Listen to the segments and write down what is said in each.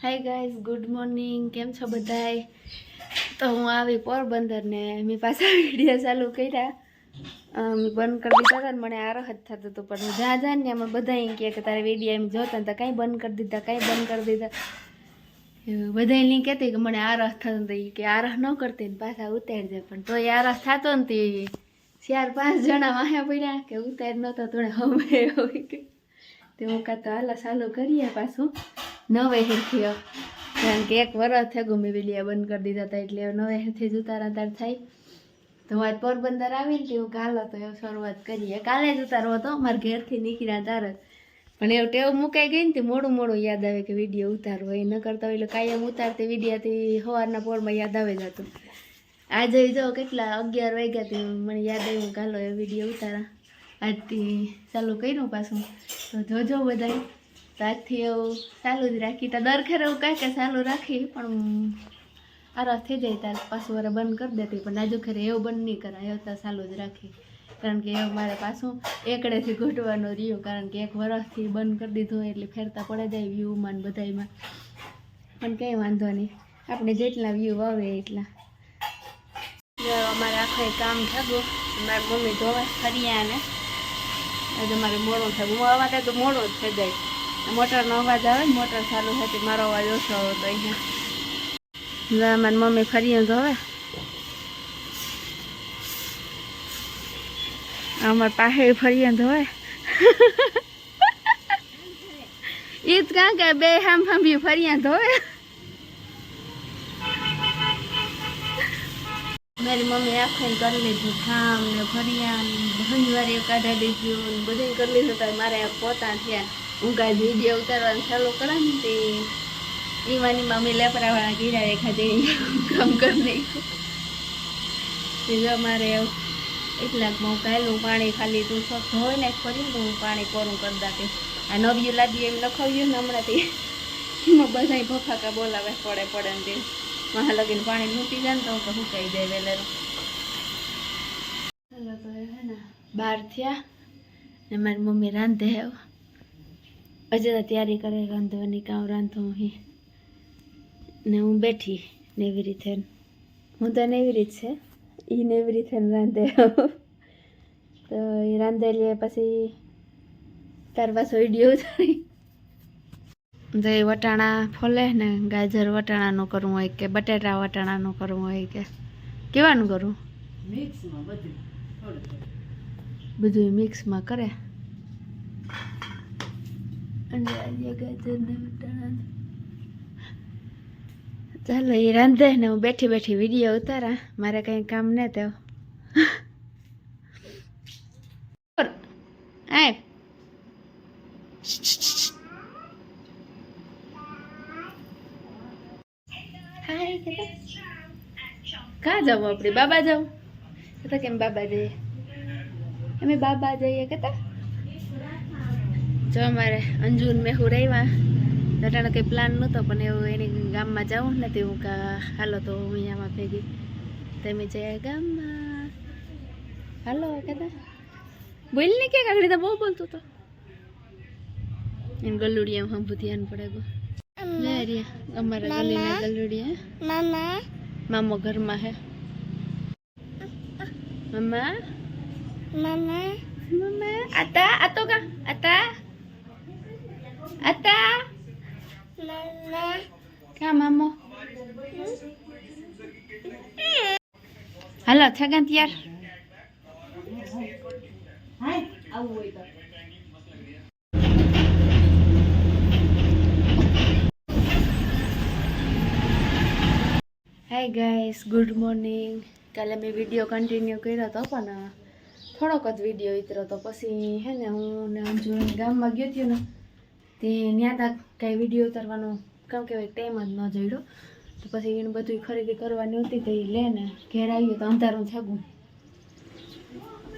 Hi guys good morning केम छो बधाय। तो हूँ आई पोरबंदर ने मैं पासा वीडियो चालू कर्या मैं बंद कर दीधा था। मैंने आरहत थतो तो पर ज्यादा ज्यादा ने मैं बधाई कहे तारे वीडियो एम जोता तो कहीं बंद कर दीधा कहीं बंद कर दीधा। बधाई नहीं कहती कि मैंने आरह थतो कि आरह न करती पासा उतार दे पण तो आरह थतो ने 4-5 जणा वाह्या पड्या के उतार नतो तो हमें तो हूँ कहता हाल चालू करिए पाछू नवे हेरथी कारण के 1 वर्ष थे गमे वीडियो बंद कर दीधा था एटले नवे हेरथी ज उतार थाय। तो आज पोरबंदर आवी ने तो हालो तो शुरुआत करिए। काले ज उतारो हतो मारा घेरथी निकळ्या तार पण एवं टेव मुकाई गई ने मोडું मोडું याद आवे के वीडियो उतारવો ए न करता એટલે કાયમ ઉતારતે वीडियो थी સવારના પોરમાં याद आवे जतो। आज जो કેટલા 11 વાગ્યાથી મને याद આવ્યું કે હાલો એ वीडियो ઉતારા આજથી ચાલુ કર્યું પાછું તો જોજો બધાય तो आज थी चालू ज राखी तो दर खेर कहीं के चालू राखी पण आरस थी जाए त्यारे पाछू वारे बंद कर देती पण आजू खेर एवं बंद नहीं कराय तो चालू ज राखी कारण के मारे पाछू एकड़े थी घूटवानो रह्यो कारण के 1 वर्षथी बंद कर दीधो एटले फेरता पड़े जाए व्यू में बधाईमां पण कई वांधो नहीं आपणे जेटला व्यू आवे एटला। अमारे आखो काम थगो मारी मम्मी धोवा फरिया ने आज मारे मोड़ो थे हूँ आवा तो मोड़ो ज थई जाए। मोटर नो अवाज आवे मोटर चालू थती मारो अवाज ओछो तो अहींया मारी मम्मी फरिया धोवे अमर पाहे फरिया धोवे ईज क्या के बे हम भी फरिया धोवे। मेरी मम्मी आखो कर लीधु खाम ने फरिया घणी वार काढ़ा दीधु बधुं कर लीधु तो मारे पोता थया हूँ का वीडियो उतारवा चालू करा ने ईमानी मम्मी लेपरावाळा कीड़ा रेखा दे काम कर नाख्युं जो मारे એટલાક હું કાયલું પાણી ખાલી તું ધોઈ નાખ ફરી તો હું પાણી કોરું કરી દાખી આ નવ્યું લાદી એમ લખાવ્યું ને હમણાંથી એમાં બધાય ભફાકા બોલાવે પડે ને તે મહા લગીને પાણી લૂંટી જાય ને તો હું સુકાઈ જાય વેલેરું। ચાલો તો હે ને 12 થયા ને મારી મમ્મી રાંધે હે હજી તો તૈયારી કરે રાંધવાની કામ રાંધું ही ने हूँ बैठी नेवी रीते हूँ तो नेवी रीत से ई नेवी रीते रांधे तो ये रांधे लिए पछी तार पाछो विडियो उतारी तो ये वटाणा फोले ने गाजर वटाणानुं करवुं होय के बटाटा वटाणानुं करवुं होय के केवानुं करूं मिक्स में बधुं मिक्स में करे गाजर ने वटाणा चलो ये रांधे ने हूँ बैठी बैठी विडियो उतारा मारे कहीं काम नहीं तो आए हाय कहाँ जाओ अपने बाबा जाओ कहता केम बाबा जाइए हमें बाबा जाइए कहता जो हमारे अंजुन में हो रही वहाँ अटाणे कई प्लान नहोतो पण एवुं एनी गाममां जाऊं ने तेवुं का हालो तो हूँ अहींयामां भेगी तमे जया गाममां हालो कहता बोल नहीं क्या काकड़ी तो बहुत बोलतो तो इन गलुड़िया हम ध्यान पड़ेगो ले रिया हमारा गली में गलुड़िया मामा मामो घर में है मामा मामा मामा आता आतो का आता आता क्या मामो हेलो थगन यार हाय गाइस गुड मॉर्निंग काले मैं वीडियो कंटिन्यू कर्यो तो पण थोड़ोक ज वीडियो उतरो तो पछी है ने हूँ ने अंजू गाम में गयो थी ने ते न्या तक कई वीडियो उतारवानो काम के टाइम ज न जड्यो तो पछी एने बधुं खरीदी करवानी होती तो ले ने घेर आव्यो तो अंधारुं थयुं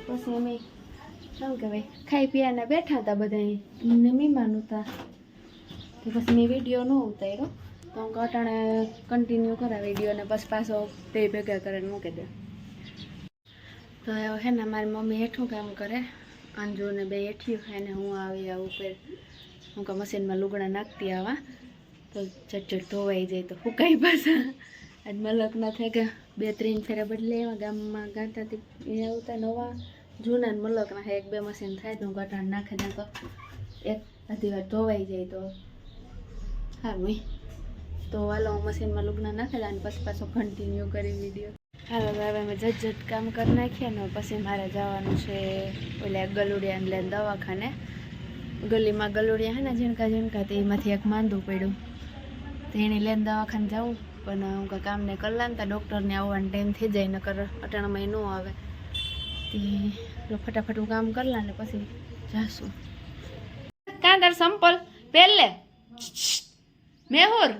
पछी अमे શું કહેવાય ખાઈ પીને બેઠા હતા બધાય ને મહેમાન હતા તો પછી મેં વિડીયો ન ઉતાર્યો તો હું અટાણે કન્ટિન્યુ કરા વિડીયો ને પછી પાછો બે ભેગા કરીને મૂકી દે તો હે ને મારી મમ્મી હેઠું કામ કરે અંજુ ને બે હેઠ્યું હે ને હું આવી આ ઉપર હું કા મશીનમાં લુગડા નાખતી આવા તો ચટચટ ધોવાઈ જાય તો ફૂંકાઈ પાછા. આજ મલકના થાય કે 2-3 ફેરા બદલે એવા ગામમાં ગાંઠાથી એ આવતા નવા જૂના ને મલકના 1-2 મશીન થાય તો હું ગટાણ નાખી દઉં તો એક અધી વાર ધોવાઈ જાય તો સારું. તો હાલો હું મશીનમાં લુગડા નાખી દઉં અને પછી પાછો કન્ટિન્યુ કરી વિડીયો. હાલો હવે અમે જટ કામ કરી નાખીએ ને પછી મારે જવાનું છે ઓલા ગલુડિયાને લઈને દવાખાને. ગલીમાં ગલુડિયા હે ને ઝીણકા તો એમાંથી એક માંદું પડ્યું તો એને લઈને દવાખાને જાઉં. પણ હું કાંઈ કામ નહીં કરલા ને તો ડૉક્ટરને આવવાનો ટાઈમ થઈ જાય નકર અટાણામાં ન આવે તે ફટાફટ હું કામ કરલા ને પછી જાશું. કાં તાર સંપલ પહેલે મેહુર